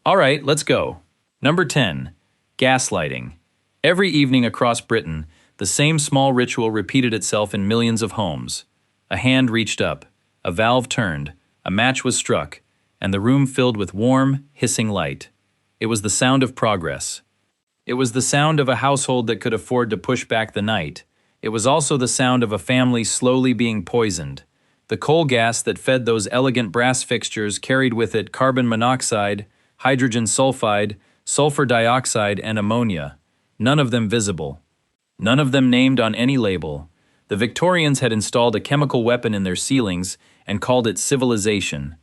All right, let's go. Number 10. Gaslighting. Every evening across Britain, the same small ritual repeated itself in millions of homes. A hand reached up, a valve turned, a match was struck, and the room filled with warm, hissing light. It was the sound of progress. It was the sound of a household that could afford to push back the night. It was also the sound of a family slowly being poisoned. The coal gas that fed those elegant brass fixtures carried with it carbon monoxide, hydrogen sulfide, sulfur dioxide, and ammonia, none of them visible. None of them named on any label. The Victorians had installed a chemical weapon in their ceilings and called it civilization.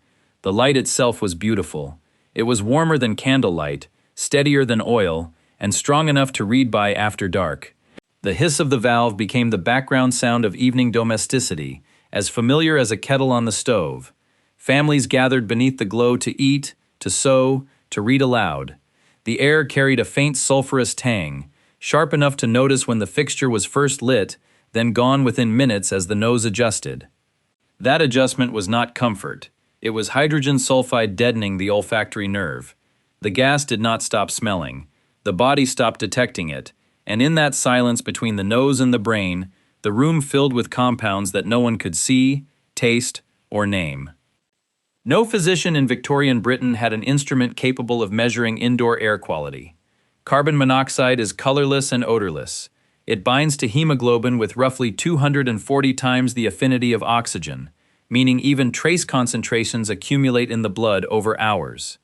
The light itself was beautiful. It was warmer than candlelight, steadier than oil, and strong enough to read by after dark. The hiss of the valve became the background sound of evening domesticity, as familiar as a kettle on the stove. Families gathered beneath the glow to eat, to sew, to read aloud. The air carried a faint sulphurous tang, sharp enough to notice when the fixture was first lit, then gone within minutes as the nose adjusted. That adjustment was not comfort. It was hydrogen sulfide deadening the olfactory nerve. The gas did not stop smelling. The body stopped detecting it, and in that silence between the nose and the brain, the room filled with compounds that no one could see, taste, or name. No physician in Victorian Britain had an instrument capable of measuring indoor air quality. Carbon monoxide is colorless and odorless. It binds to hemoglobin with roughly 240 times the affinity of oxygen, meaning even trace concentrations accumulate in the blood over hours.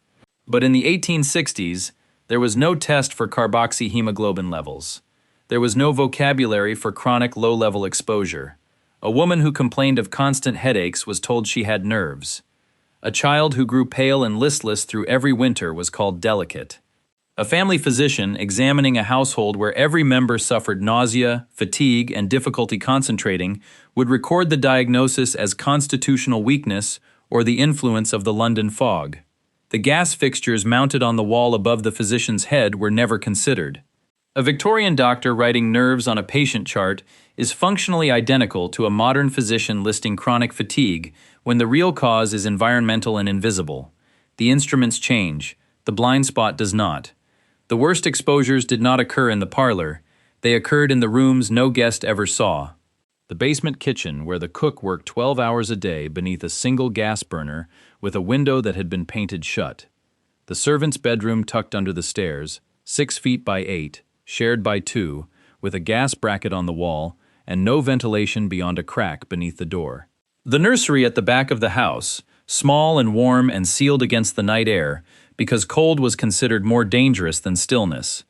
But in the 1860s, there was no test for carboxyhemoglobin levels. There was no vocabulary for chronic low-level exposure. A woman who complained of constant headaches was told she had nerves. A child who grew pale and listless through every winter was called delicate. A family physician examining a household where every member suffered nausea, fatigue, and difficulty concentrating would record the diagnosis as constitutional weakness or the influence of the London fog. The gas fixtures mounted on the wall above the physician's head were never considered. A Victorian doctor writing nerves on a patient chart is functionally identical to a modern physician listing chronic fatigue when the real cause is environmental and invisible. The instruments change, the blind spot does not. The worst exposures did not occur in the parlor, they occurred in the rooms no guest ever saw. The basement kitchen where the cook worked 12 hours a day beneath a single gas burner with a window that had been painted shut. The servant's bedroom tucked under the stairs, 6 feet by 8, shared by 2, with a gas bracket on the wall and no ventilation beyond a crack beneath the door. The nursery at the back of the house, small and warm and sealed against the night air, because cold was considered more dangerous than stillness.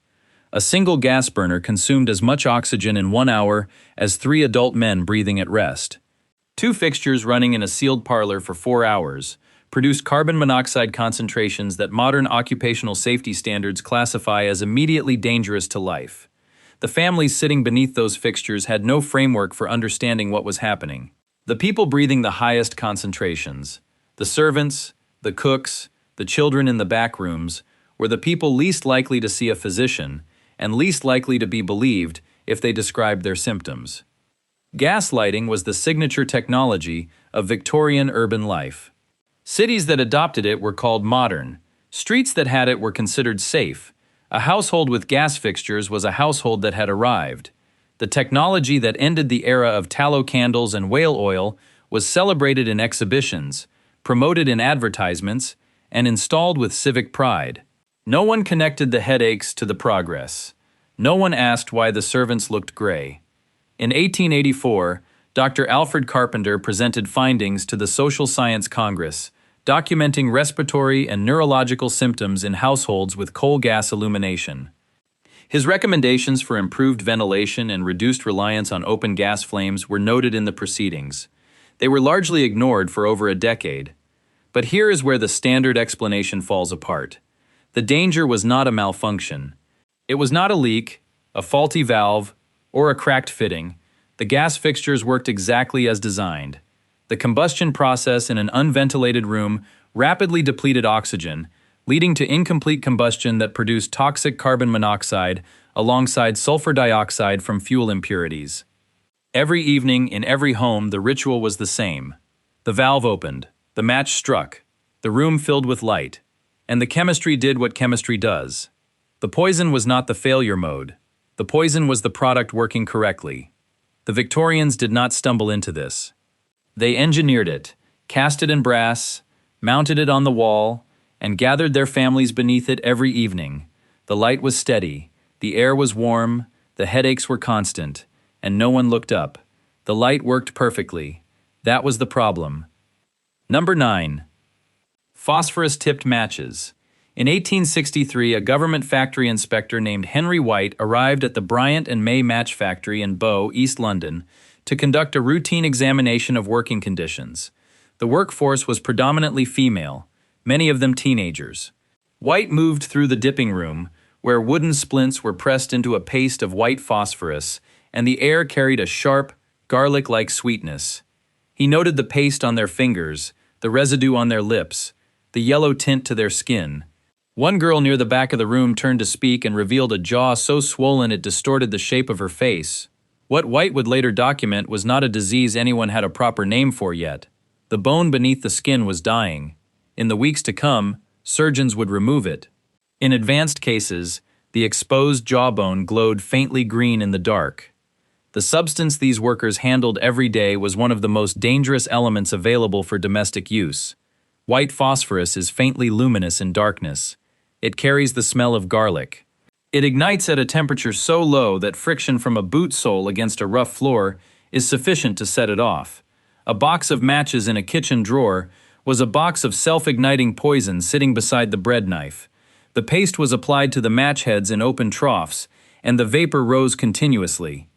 A single gas burner consumed as much oxygen in 1 hour as 3 adult men breathing at rest. 2 fixtures running in a sealed parlor for 4 hours produced carbon monoxide concentrations that modern occupational safety standards classify as immediately dangerous to life. The families sitting beneath those fixtures had no framework for understanding what was happening. The people breathing the highest concentrations, the servants, the cooks, the children in the back rooms, were the people least likely to see a physician and least likely to be believed if they described their symptoms. Gaslighting was the signature technology of Victorian urban life. Cities that adopted it were called modern. Streets that had it were considered safe. A household with gas fixtures was a household that had arrived. The technology that ended the era of tallow candles and whale oil was celebrated in exhibitions, promoted in advertisements, and installed with civic pride. No one connected the headaches to the progress. No one asked why the servants looked gray. In 1884, Dr. Alfred Carpenter presented findings to the Social Science Congress, documenting respiratory and neurological symptoms in households with coal gas illumination. His recommendations for improved ventilation and reduced reliance on open gas flames were noted in the proceedings. They were largely ignored for over a decade. But here is where the standard explanation falls apart. The danger was not a malfunction. It was not a leak, a faulty valve, or a cracked fitting. The gas fixtures worked exactly as designed. The combustion process in an unventilated room rapidly depleted oxygen, leading to incomplete combustion that produced toxic carbon monoxide alongside sulfur dioxide from fuel impurities. Every evening in every home the ritual was the same. The valve opened, the match struck, the room filled with light. And the chemistry did what chemistry does. The poison was not the failure mode. The poison was the product working correctly. The Victorians did not stumble into this. They engineered it, cast it in brass, mounted it on the wall, and gathered their families beneath it every evening. The light was steady, the air was warm, the headaches were constant, and no one looked up. The light worked perfectly. That was the problem. Number 9. Phosphorus-tipped matches. In 1863, a government factory inspector named Henry White arrived at the Bryant and May match factory in Bow, East London, to conduct a routine examination of working conditions. The workforce was predominantly female, many of them teenagers. White moved through the dipping room, where wooden splints were pressed into a paste of white phosphorus, and the air carried a sharp, garlic-like sweetness. He noted the paste on their fingers, the residue on their lips, the yellow tint to their skin. One girl near the back of the room turned to speak and revealed a jaw so swollen it distorted the shape of her face. What White would later document was not a disease anyone had a proper name for yet. The bone beneath the skin was dying. In the weeks to come, surgeons would remove it. In advanced cases, the exposed jawbone glowed faintly green in the dark. The substance these workers handled every day was one of the most dangerous elements available for domestic use. White phosphorus is faintly luminous in darkness. It carries the smell of garlic. It ignites at a temperature so low that friction from a boot sole against a rough floor is sufficient to set it off. A box of matches in a kitchen drawer was a box of self-igniting poison sitting beside the bread knife. The paste was applied to the match heads in open troughs, and the vapor rose continuously.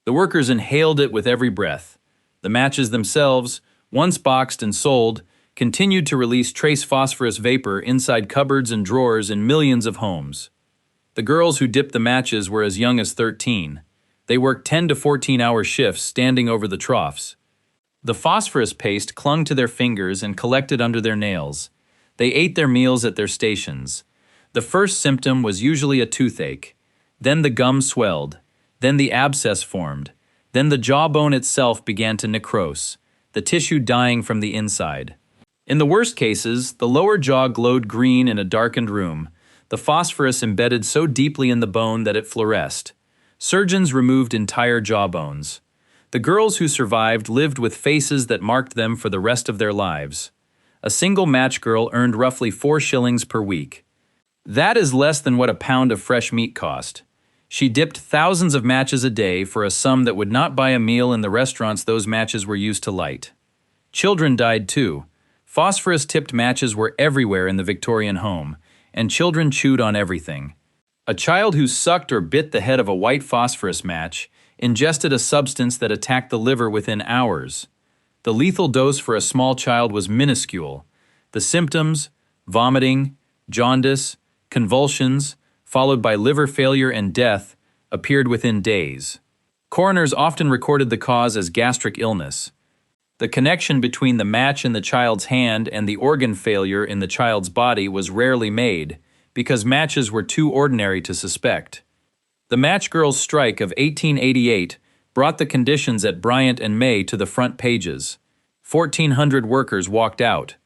The workers inhaled it with every breath. The matches themselves, once boxed and sold, continued to release trace phosphorus vapor inside cupboards and drawers in millions of homes. The girls who dipped the matches were as young as 13. They worked 10 to 14-hour shifts standing over the troughs. The phosphorus paste clung to their fingers and collected under their nails. They ate their meals at their stations. The first symptom was usually a toothache. Then the gum swelled. Then the abscess formed. Then the jawbone itself began to necrose, the tissue dying from the inside. In the worst cases, the lower jaw glowed green in a darkened room, the phosphorus embedded so deeply in the bone that it fluoresced. Surgeons removed entire jawbones. The girls who survived lived with faces that marked them for the rest of their lives. A single match girl earned roughly 4 shillings per week. That is less than what a pound of fresh meat cost. She dipped thousands of matches a day for a sum that would not buy a meal in the restaurants those matches were used to light. Children died too. Phosphorus-tipped matches were everywhere in the Victorian home, and children chewed on everything. A child who sucked or bit the head of a white phosphorus match ingested a substance that attacked the liver within hours. The lethal dose for a small child was minuscule. The symptoms, vomiting, jaundice, convulsions, followed by liver failure and death, appeared within days. Coroners often recorded the cause as gastric illness. The connection between the match in the child's hand and the organ failure in the child's body was rarely made, because matches were too ordinary to suspect. The Match Girls' strike of 1888 brought the conditions at Bryant and May to the front pages. 1,400 workers walked out.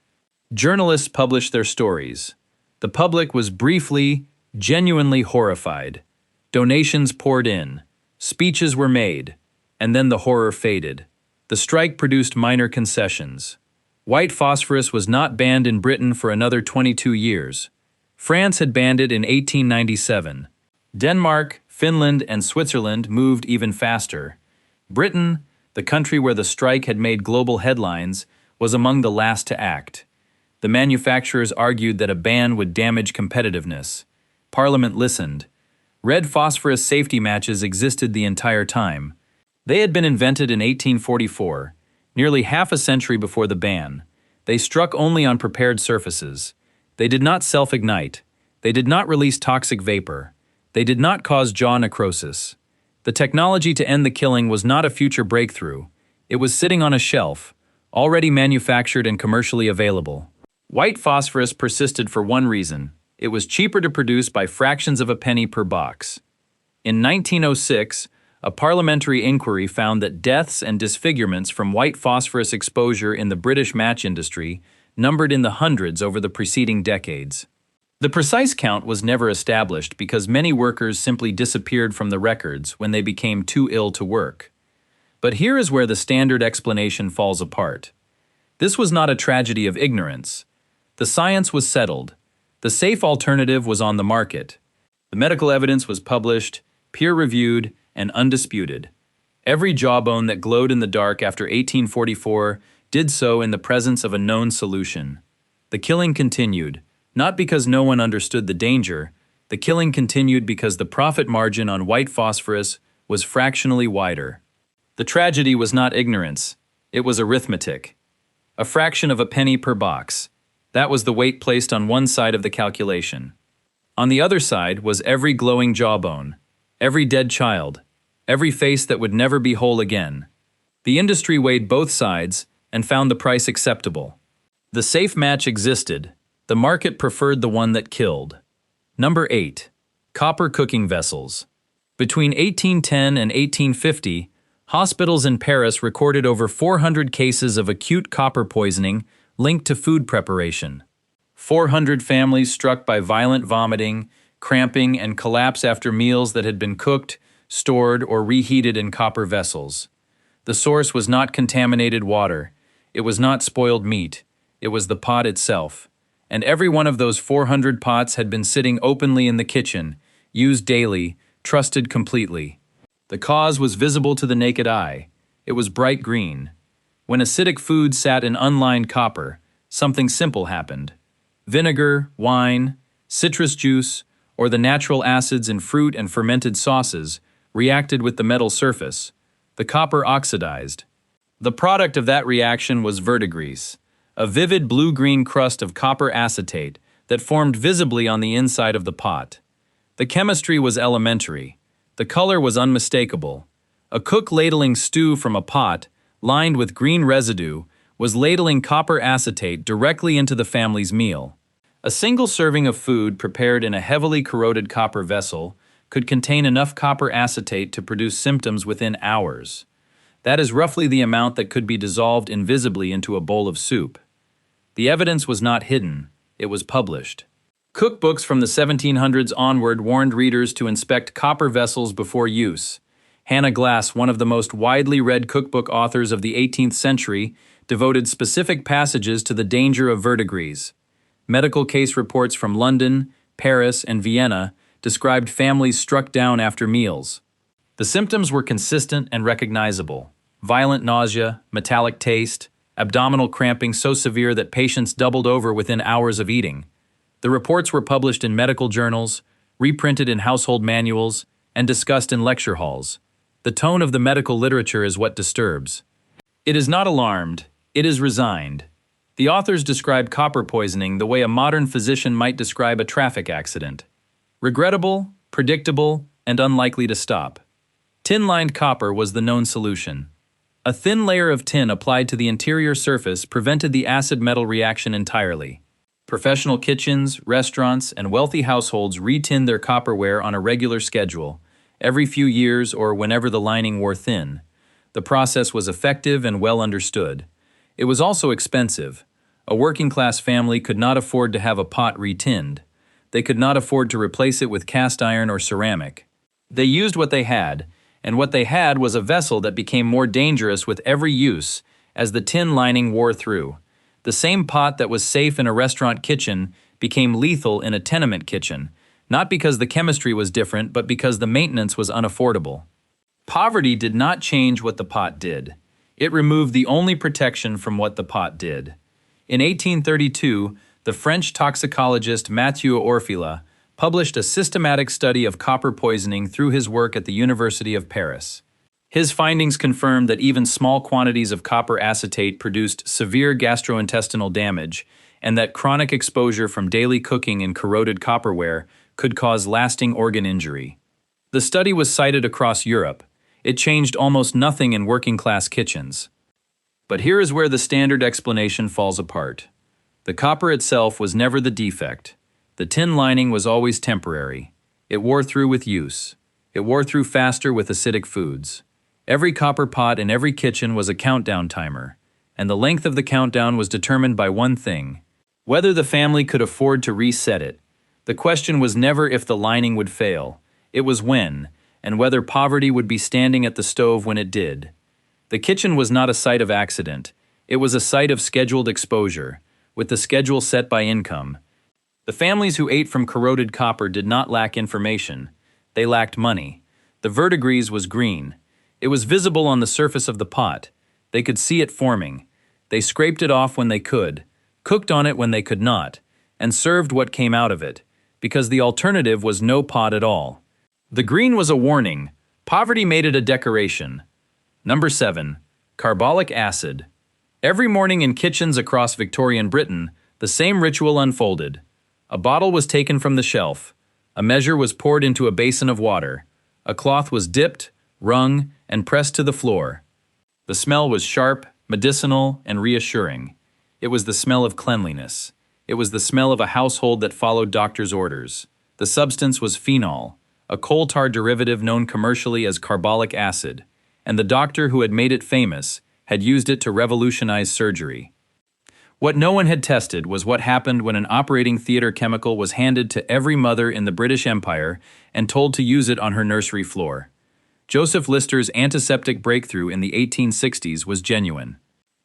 Journalists published their stories. The public was briefly, genuinely horrified. Donations poured in. Speeches were made. And then the horror faded. The strike produced minor concessions. White phosphorus was not banned in Britain for another 22 years. France had banned it in 1897. Denmark, Finland, and Switzerland moved even faster. Britain, the country where the strike had made global headlines, was among the last to act. The manufacturers argued that a ban would damage competitiveness. Parliament listened. Red phosphorus safety matches existed the entire time. They had been invented in 1844, nearly half a century before the ban. They struck only on prepared surfaces. They did not self-ignite. They did not release toxic vapor. They did not cause jaw necrosis. The technology to end the killing was not a future breakthrough. It was sitting on a shelf, already manufactured and commercially available. White phosphorus persisted for one reason. It was cheaper to produce by fractions of a penny per box. In 1906, a parliamentary inquiry found that deaths and disfigurements from white phosphorus exposure in the British match industry numbered in the hundreds over the preceding decades. The precise count was never established because many workers simply disappeared from the records when they became too ill to work. But here is where the standard explanation falls apart. This was not a tragedy of ignorance. The science was settled. The safe alternative was on the market. The medical evidence was published, peer-reviewed, and undisputed. Every jawbone that glowed in the dark after 1844 did so in the presence of a known solution. The killing continued, not because no one understood the danger. The killing continued because the profit margin on white phosphorus was fractionally wider. The tragedy was not ignorance, it was arithmetic. A fraction of a penny per box. That was the weight placed on one side of the calculation. On the other side was every glowing jawbone, every dead child, every face that would never be whole again. The industry weighed both sides and found the price acceptable. The safe match existed. The market preferred the one that killed. Number 8. Copper cooking vessels. Between 1810 and 1850, hospitals in Paris recorded over 400 cases of acute copper poisoning linked to food preparation. 400 families struck by violent vomiting, cramping, and collapse after meals that had been cooked, stored, or reheated in copper vessels. The source was not contaminated water. It was not spoiled meat. It was the pot itself. And every one of those 400 pots had been sitting openly in the kitchen, used daily, trusted completely. The cause was visible to the naked eye. It was bright green. When acidic food sat in unlined copper, something simple happened. Vinegar, wine, citrus juice, or the natural acids in fruit and fermented sauces reacted with the metal surface. The copper oxidized. The product of that reaction was verdigris, a vivid blue-green crust of copper acetate that formed visibly on the inside of the pot. The chemistry was elementary. The color was unmistakable. A cook ladling stew from a pot, lined with green residue, was ladling copper acetate directly into the family's meal. A single serving of food prepared in a heavily corroded copper vessel could contain enough copper acetate to produce symptoms within hours. That is roughly the amount that could be dissolved invisibly into a bowl of soup. The evidence was not hidden, it was published. Cookbooks from the 1700s onward warned readers to inspect copper vessels before use. Hannah Glass, one of the most widely read cookbook authors of the 18th century, devoted specific passages to the danger of verdigris. Medical case reports from London, Paris, and Vienna described families struck down after meals. The symptoms were consistent and recognizable. Violent nausea, metallic taste, abdominal cramping so severe that patients doubled over within hours of eating. The reports were published in medical journals, reprinted in household manuals, and discussed in lecture halls. The tone of the medical literature is what disturbs. It is not alarmed, it is resigned. The authors describe copper poisoning the way a modern physician might describe a traffic accident. Regrettable, predictable, and unlikely to stop. Tin-lined copper was the known solution. A thin layer of tin applied to the interior surface prevented the acid-metal reaction entirely. Professional kitchens, restaurants, and wealthy households re-tinned their copperware on a regular schedule, every few years or whenever the lining wore thin. The process was effective and well understood. It was also expensive. A working-class family could not afford to have a pot re-tinned. They could not afford to replace it with cast iron or ceramic. They used what they had, and what they had was a vessel that became more dangerous with every use as the tin lining wore through. The same pot that was safe in a restaurant kitchen became lethal in a tenement kitchen, not because the chemistry was different, but because the maintenance was unaffordable. Poverty did not change what the pot did. It removed the only protection from what the pot did. In 1832, the French toxicologist Mathieu Orfila published a systematic study of copper poisoning through his work at the University of Paris. His findings confirmed that even small quantities of copper acetate produced severe gastrointestinal damage, and that chronic exposure from daily cooking in corroded copperware could cause lasting organ injury. The study was cited across Europe. It changed almost nothing in working-class kitchens. But here is where the standard explanation falls apart. The copper itself was never the defect. The tin lining was always temporary. It wore through with use. It wore through faster with acidic foods. Every copper pot in every kitchen was a countdown timer, and the length of the countdown was determined by one thing: whether the family could afford to reset it. The question was never if the lining would fail. It was when, and whether poverty would be standing at the stove when it did. The kitchen was not a site of accident. It was a site of scheduled exposure, with the schedule set by income. The families who ate from corroded copper did not lack information. They lacked money. The verdigris was green. It was visible on the surface of the pot. They could see it forming. They scraped it off when they could, cooked on it when they could not, and served what came out of it, because the alternative was no pot at all. The green was a warning. Poverty made it a decoration. Number 7. Carbolic acid. Every morning in kitchens across Victorian Britain, the same ritual unfolded. A bottle was taken from the shelf. A measure was poured into a basin of water. A cloth was dipped, wrung, and pressed to the floor. The smell was sharp, medicinal, and reassuring. It was the smell of cleanliness. It was the smell of a household that followed doctor's orders. The substance was phenol, a coal tar derivative known commercially as carbolic acid, and the doctor who had made it famous had used it to revolutionize surgery. What no one had tested was what happened when an operating theater chemical was handed to every mother in the British Empire and told to use it on her nursery floor. Joseph Lister's antiseptic breakthrough in the 1860s was genuine.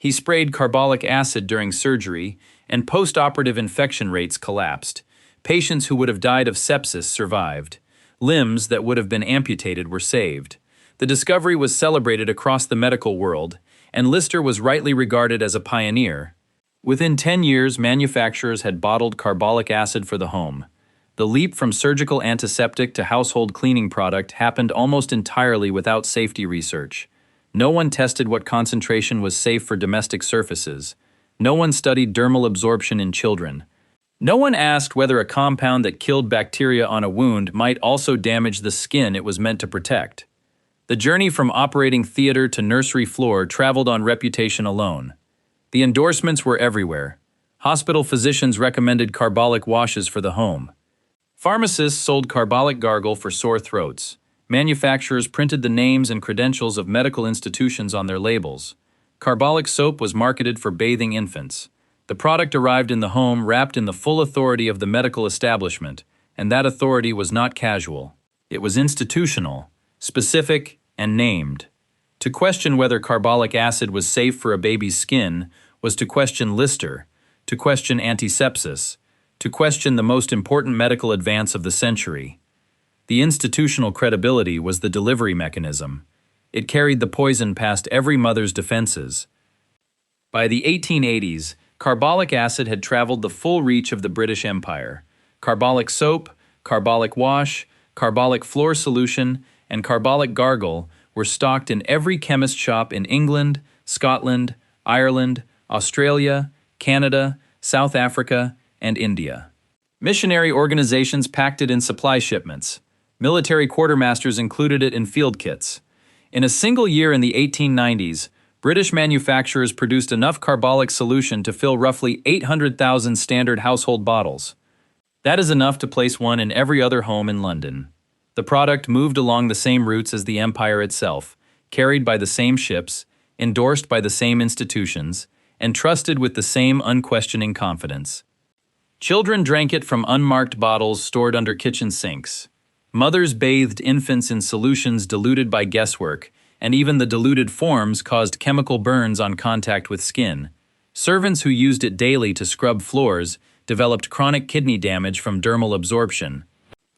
He sprayed carbolic acid during surgery, and post-operative infection rates collapsed. Patients who would have died of sepsis survived. Limbs that would have been amputated were saved. The discovery was celebrated across the medical world, and Lister was rightly regarded as a pioneer. Within 10 years, manufacturers had bottled carbolic acid for the home. The leap from surgical antiseptic to household cleaning product happened almost entirely without safety research. No one tested what concentration was safe for domestic surfaces. No one studied dermal absorption in children. No one asked whether a compound that killed bacteria on a wound might also damage the skin it was meant to protect. The journey from operating theater to nursery floor traveled on reputation alone. The endorsements were everywhere. Hospital physicians recommended carbolic washes for the home. Pharmacists sold carbolic gargle for sore throats. Manufacturers printed the names and credentials of medical institutions on their labels. Carbolic soap was marketed for bathing infants. The product arrived in the home wrapped in the full authority of the medical establishment, and that authority was not casual. It was institutional, specific, and named. To question whether carbolic acid was safe for a baby's skin was to question Lister, to question antisepsis, to question the most important medical advance of the century. The institutional credibility was the delivery mechanism. It carried the poison past every mother's defenses. By the 1880s, carbolic acid had traveled the full reach of the British Empire. Carbolic soap, carbolic wash, carbolic floor solution, and carbolic gargle were stocked in every chemist shop in England, Scotland, Ireland, Australia, Canada, South Africa, and India. Missionary organizations packed it in supply shipments. Military quartermasters included it in field kits. In a single year in the 1890s, British manufacturers produced enough carbolic solution to fill roughly 800,000 standard household bottles. That is enough to place one in every other home in London. The product moved along the same routes as the empire itself, carried by the same ships, endorsed by the same institutions, and trusted with the same unquestioning confidence. Children drank it from unmarked bottles stored under kitchen sinks. Mothers bathed infants in solutions diluted by guesswork, and even the diluted forms caused chemical burns on contact with skin. Servants who used it daily to scrub floors developed chronic kidney damage from dermal absorption.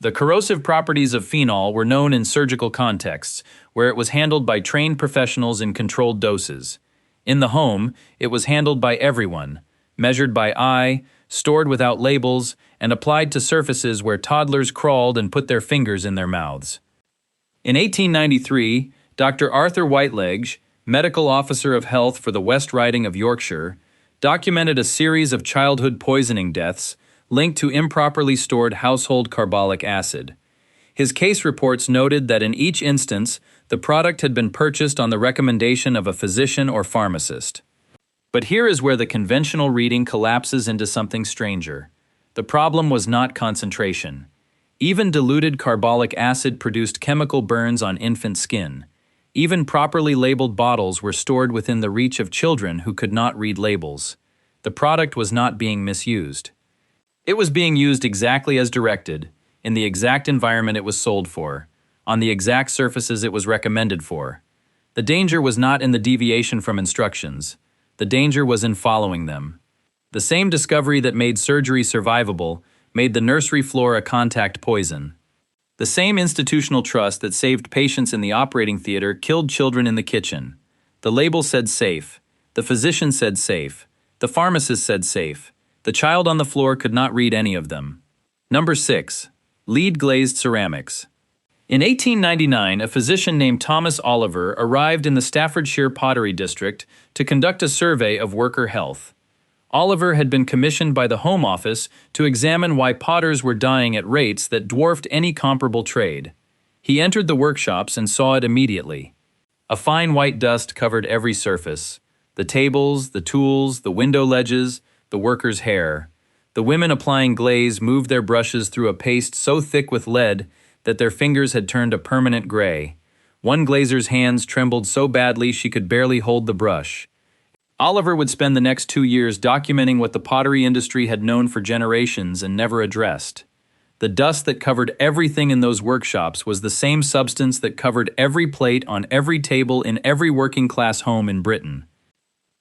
The corrosive properties of phenol were known in surgical contexts, where it was handled by trained professionals in controlled doses. In the home, it was handled by everyone, measured by eye, stored without labels, and applied to surfaces where toddlers crawled and put their fingers in their mouths. In 1893, Dr. Arthur Whiteledge, medical officer of health for the West Riding of Yorkshire, documented a series of childhood poisoning deaths linked to improperly stored household carbolic acid. His case reports noted that in each instance, the product had been purchased on the recommendation of a physician or pharmacist. But here is where the conventional reading collapses into something stranger. The problem was not concentration. Even diluted carbolic acid produced chemical burns on infant skin. Even properly labeled bottles were stored within the reach of children who could not read labels. The product was not being misused. It was being used exactly as directed, in the exact environment it was sold for, on the exact surfaces it was recommended for. The danger was not in the deviation from instructions. The danger was in following them. The same discovery that made surgery survivable made the nursery floor a contact poison. The same institutional trust that saved patients in the operating theater killed children in the kitchen. The label said safe. The physician said safe. The pharmacist said safe. The child on the floor could not read any of them. Number 6. Lead-glazed ceramics. In 1899, a physician named Thomas Oliver arrived in the Staffordshire Pottery District to conduct a survey of worker health. Oliver had been commissioned by the Home Office to examine why potters were dying at rates that dwarfed any comparable trade. He entered the workshops and saw it immediately. A fine white dust covered every surface: the tables, the tools, the window ledges, the workers' hair. The women applying glaze moved their brushes through a paste so thick with lead that their fingers had turned a permanent gray. One glazer's hands trembled so badly she could barely hold the brush. Oliver would spend the next 2 years documenting what the pottery industry had known for generations and never addressed. The dust that covered everything in those workshops was the same substance that covered every plate on every table in every working-class home in Britain.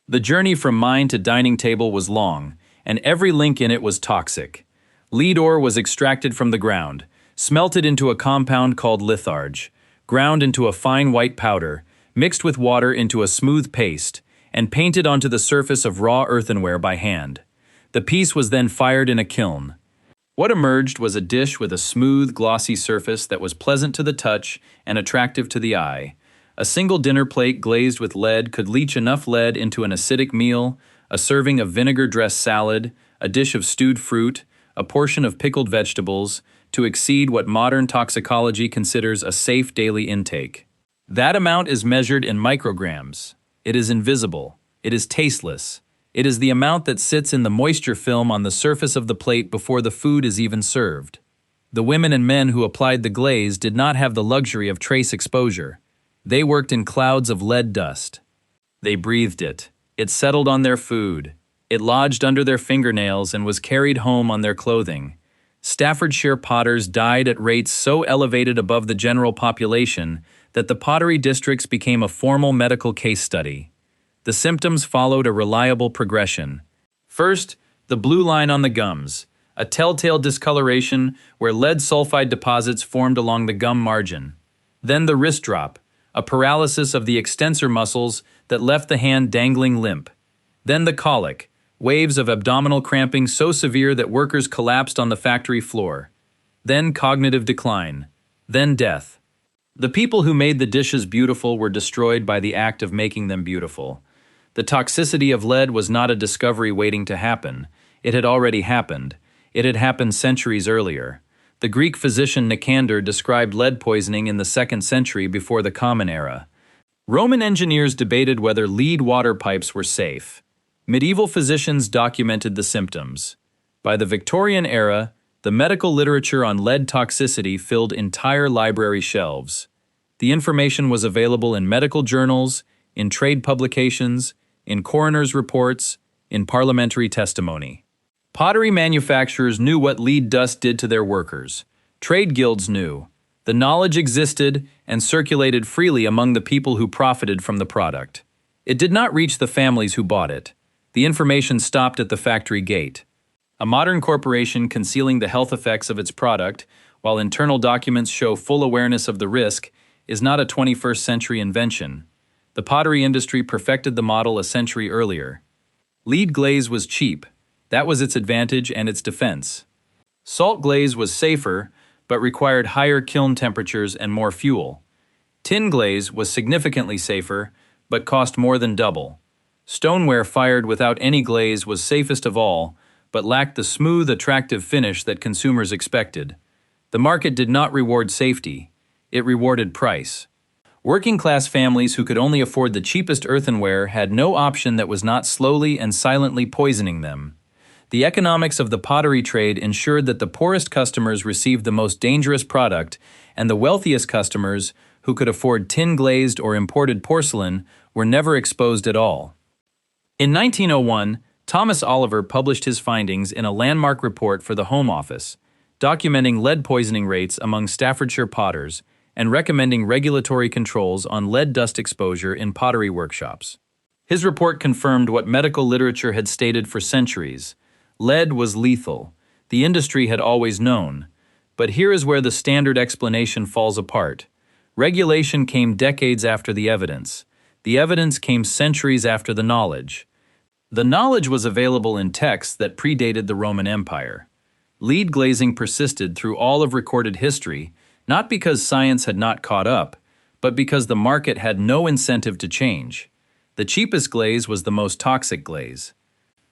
The journey from mine to dining table was long, and every link in it was toxic. Lead ore was extracted from the ground, smelted into a compound called litharge, ground into a fine white powder, mixed with water into a smooth paste, and painted onto the surface of raw earthenware by hand. The piece was then fired in a kiln. What emerged was a dish with a smooth, glossy surface that was pleasant to the touch and attractive to the eye. A single dinner plate glazed with lead could leach enough lead into an acidic meal, a serving of vinegar-dressed salad, a dish of stewed fruit, a portion of pickled vegetables, to exceed what modern toxicology considers a safe daily intake. That amount is measured in micrograms. It is invisible. It is tasteless. It is the amount that sits in the moisture film on the surface of the plate before the food is even served. The women and men who applied the glaze did not have the luxury of trace exposure. They worked in clouds of lead dust. They breathed it. It settled on their food. It lodged under their fingernails and was carried home on their clothing. Staffordshire potters died at rates so elevated above the general population that the pottery districts became a formal medical case study. The symptoms followed a reliable progression. First, the blue line on the gums, a telltale discoloration where lead sulfide deposits formed along the gum margin. Then the wrist drop, a paralysis of the extensor muscles that left the hand dangling limp. Then the colic, waves of abdominal cramping so severe that workers collapsed on the factory floor. Then cognitive decline. Then death. The people who made the dishes beautiful were destroyed by the act of making them beautiful. The toxicity of lead was not a discovery waiting to happen. It had already happened. It had happened centuries earlier. The Greek physician Nicander described lead poisoning in the 2nd century before the Common Era. Roman engineers debated whether lead water pipes were safe. Medieval physicians documented the symptoms. By the Victorian era, the medical literature on lead toxicity filled entire library shelves. The information was available in medical journals, in trade publications, in coroner's reports, in parliamentary testimony. Pottery manufacturers knew what lead dust did to their workers. Trade guilds knew. The knowledge existed and circulated freely among the people who profited from the product. It did not reach the families who bought it. The information stopped at the factory gate. A modern corporation concealing the health effects of its product, while internal documents show full awareness of the risk, is not a 21st century invention. The pottery industry perfected the model a century earlier. Lead glaze was cheap. That was its advantage and its defense. Salt glaze was safer, but required higher kiln temperatures and more fuel. Tin glaze was significantly safer, but cost more than double. Stoneware fired without any glaze was safest of all, but lacked the smooth, attractive finish that consumers expected. The market did not reward safety. It rewarded price. Working-class families who could only afford the cheapest earthenware had no option that was not slowly and silently poisoning them. The economics of the pottery trade ensured that the poorest customers received the most dangerous product, and the wealthiest customers, who could afford tin-glazed or imported porcelain, were never exposed at all. In 1901, Thomas Oliver published his findings in a landmark report for the Home Office, documenting lead poisoning rates among Staffordshire potters and recommending regulatory controls on lead dust exposure in pottery workshops. His report confirmed what medical literature had stated for centuries. Lead was lethal. The industry had always known. But here is where the standard explanation falls apart. Regulation came decades after the evidence. The evidence came centuries after the knowledge. The knowledge was available in texts that predated the Roman Empire. Lead glazing persisted through all of recorded history, not because science had not caught up, but because the market had no incentive to change. The cheapest glaze was the most toxic glaze.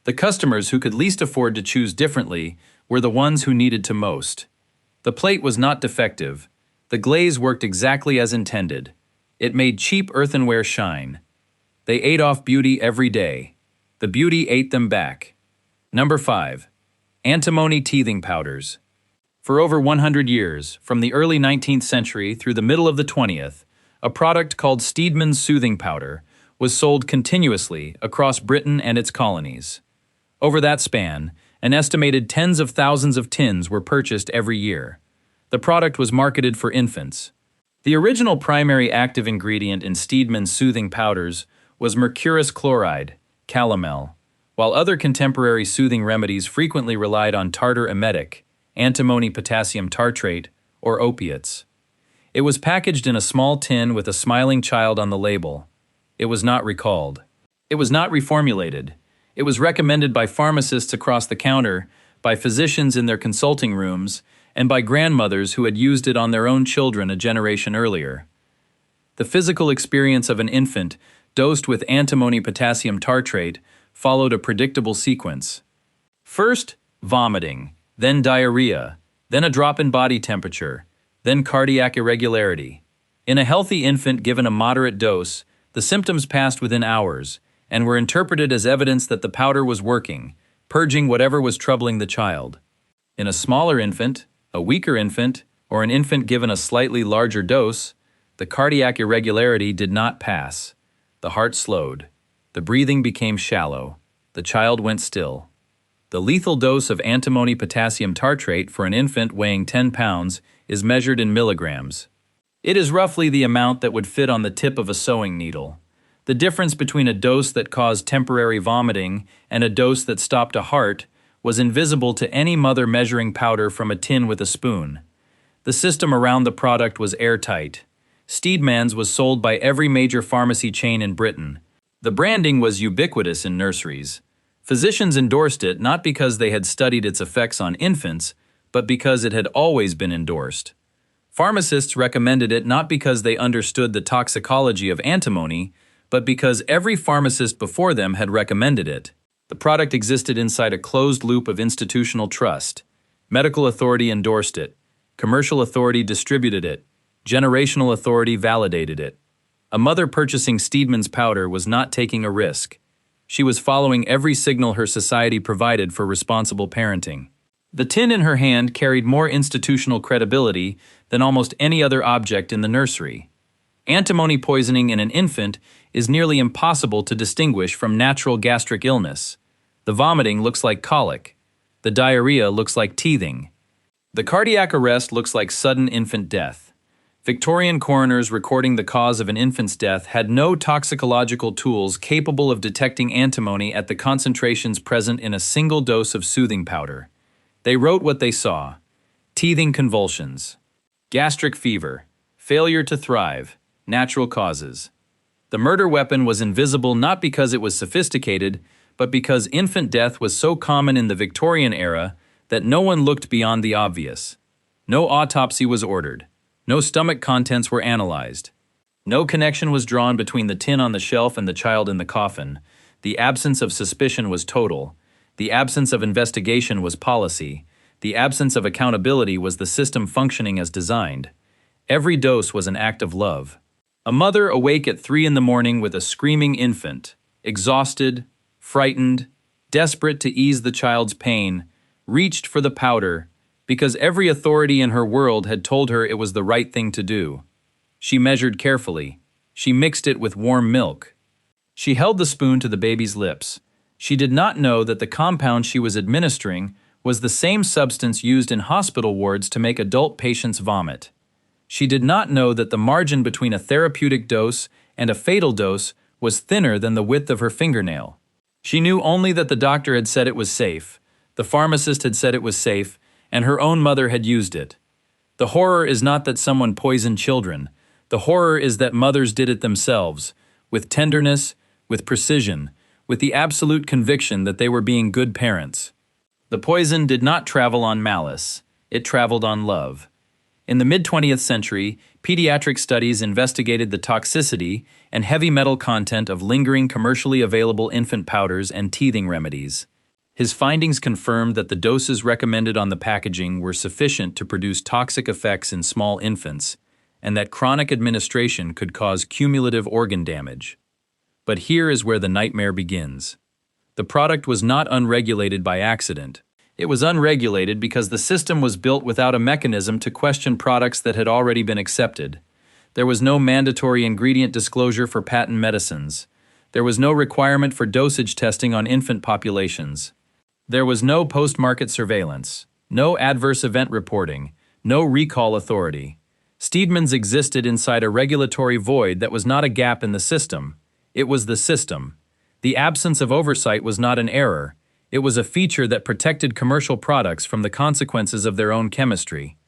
The customers who could least afford to choose differently were the ones who needed to most. The plate was not defective. The glaze worked exactly as intended. It made cheap earthenware shine. They ate off beauty every day. The beauty ate them back. Number 5. Antimony teething powders. For over 100 years, from the early 19th century through the middle of the 20th, a product called Steedman's soothing powder was sold continuously across Britain and its colonies. Over that span, an estimated tens of thousands of tins were purchased every year. The product was marketed for infants. The original primary active ingredient in Steedman's soothing powders was mercurous chloride, calomel, while other contemporary soothing remedies frequently relied on tartar emetic, antimony potassium tartrate, or opiates. It was packaged in a small tin with a smiling child on the label. It was not recalled. It was not reformulated. It was recommended by pharmacists across the counter, by physicians in their consulting rooms, and by grandmothers who had used it on their own children a generation earlier. The physical experience of an infant dosed with antimony potassium tartrate followed a predictable sequence. First, vomiting, then diarrhea, then a drop in body temperature, then cardiac irregularity. In a healthy infant given a moderate dose, the symptoms passed within hours and were interpreted as evidence that the powder was working, purging whatever was troubling the child. In a smaller infant, a weaker infant, or an infant given a slightly larger dose, the cardiac irregularity did not pass. The heart slowed. The breathing became shallow. The child went still. The lethal dose of antimony potassium tartrate for an infant weighing 10 pounds is measured in milligrams. It is roughly the amount that would fit on the tip of a sewing needle. The difference between a dose that caused temporary vomiting and a dose that stopped a heart was invisible to any mother measuring powder from a tin with a spoon. The system around the product was airtight. Steedman's was sold by every major pharmacy chain in Britain. The branding was ubiquitous in nurseries. Physicians endorsed it not because they had studied its effects on infants, but because it had always been endorsed. Pharmacists recommended it not because they understood the toxicology of antimony, but because every pharmacist before them had recommended it. The product existed inside a closed loop of institutional trust. Medical authority endorsed it. Commercial authority distributed it. Generational authority validated it. A mother purchasing Steedman's powder was not taking a risk. She was following every signal her society provided for responsible parenting. The tin in her hand carried more institutional credibility than almost any other object in the nursery. Antimony poisoning in an infant is nearly impossible to distinguish from natural gastric illness. The vomiting looks like colic. The diarrhea looks like teething. The cardiac arrest looks like sudden infant death. Victorian coroners recording the cause of an infant's death had no toxicological tools capable of detecting antimony at the concentrations present in a single dose of soothing powder. They wrote what they saw: teething convulsions, gastric fever, failure to thrive, natural causes. The murder weapon was invisible not because it was sophisticated, but because infant death was so common in the Victorian era that no one looked beyond the obvious. No autopsy was ordered. No stomach contents were analyzed. No connection was drawn between the tin on the shelf and the child in the coffin. The absence of suspicion was total. The absence of investigation was policy. The absence of accountability was the system functioning as designed. Every dose was an act of love. A mother awake at 3 in the morning with a screaming infant, exhausted, frightened, desperate to ease the child's pain, reached for the powder because every authority in her world had told her it was the right thing to do. She measured carefully. She mixed it with warm milk. She held the spoon to the baby's lips. She did not know that the compound she was administering was the same substance used in hospital wards to make adult patients vomit. She did not know that the margin between a therapeutic dose and a fatal dose was thinner than the width of her fingernail. She knew only that the doctor had said it was safe, the pharmacist had said it was safe, and her own mother had used it. The horror is not that someone poisoned children. The horror is that mothers did it themselves, with tenderness, with precision, with the absolute conviction that they were being good parents. The poison did not travel on malice, it traveled on love. In the mid-20th century, pediatric studies investigated the toxicity and heavy metal content of lingering commercially available infant powders and teething remedies. His findings confirmed that the doses recommended on the packaging were sufficient to produce toxic effects in small infants, and that chronic administration could cause cumulative organ damage. But here is where the nightmare begins. The product was not unregulated by accident. It was unregulated because the system was built without a mechanism to question products that had already been accepted. There was no mandatory ingredient disclosure for patent medicines. There was no requirement for dosage testing on infant populations. There was no post-market surveillance, no adverse event reporting, no recall authority. Steedman's existed inside a regulatory void that was not a gap in the system. It was the system. The absence of oversight was not an error. It was a feature that protected commercial products from the consequences of their own chemistry.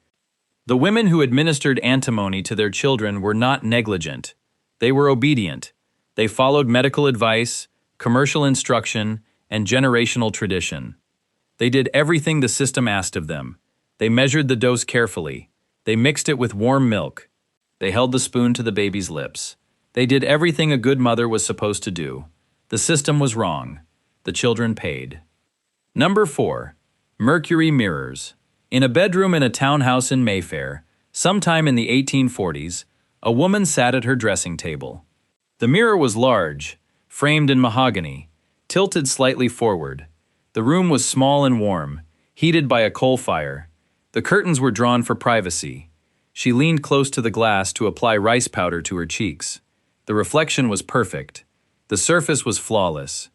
The women who administered antimony to their children were not negligent. They were obedient. They followed medical advice, commercial instruction, and generational tradition. They did everything the system asked of them. They measured the dose carefully. They mixed it with warm milk. They held the spoon to the baby's lips. They did everything a good mother was supposed to do. The system was wrong. The children paid. Number 4. Mercury mirrors. In a bedroom in a townhouse in Mayfair, sometime in the 1840s, a woman sat at her dressing table. The mirror was large, framed in mahogany, tilted slightly forward. The room was small and warm, heated by a coal fire. The curtains were drawn for privacy. She leaned close to the glass to apply rice powder to her cheeks. The reflection was perfect. The surface was flawless.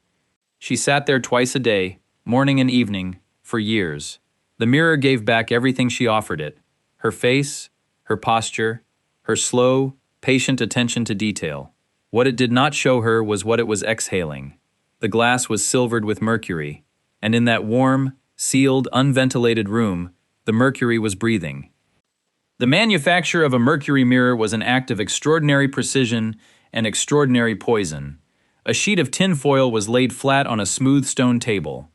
She sat there twice a day, morning and evening, for years. The mirror gave back everything she offered it: her face, her posture, her slow, patient attention to detail. What it did not show her was what it was exhaling. The glass was silvered with mercury, and in that warm, sealed, unventilated room, the mercury was breathing. The manufacture of a mercury mirror was an act of extraordinary precision and extraordinary poison. A sheet of tin foil was laid flat on a smooth stone table.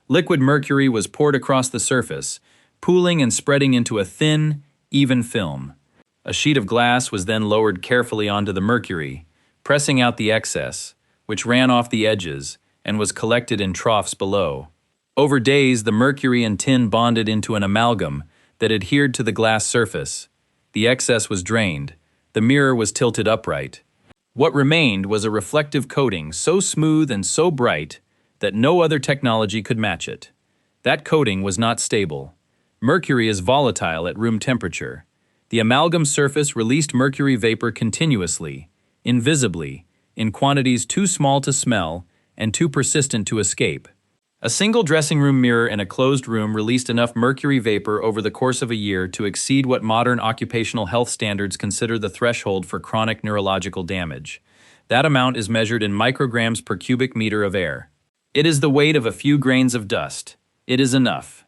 Liquid mercury was poured across the surface, pooling and spreading into a thin, even film. A sheet of glass was then lowered carefully onto the mercury, pressing out the excess, which ran off the edges and was collected in troughs below. Over days, the mercury and tin bonded into an amalgam that adhered to the glass surface. The excess was drained. The mirror was tilted upright. What remained was a reflective coating so smooth and so bright that no other technology could match it. That coating was not stable. Mercury is volatile at room temperature. The amalgam surface released mercury vapor continuously, invisibly, in quantities too small to smell and too persistent to escape. A single dressing room mirror in a closed room released enough mercury vapor over the course of a year to exceed what modern occupational health standards consider the threshold for chronic neurological damage. That amount is measured in micrograms per cubic meter of air. It is the weight of a few grains of dust. It is enough.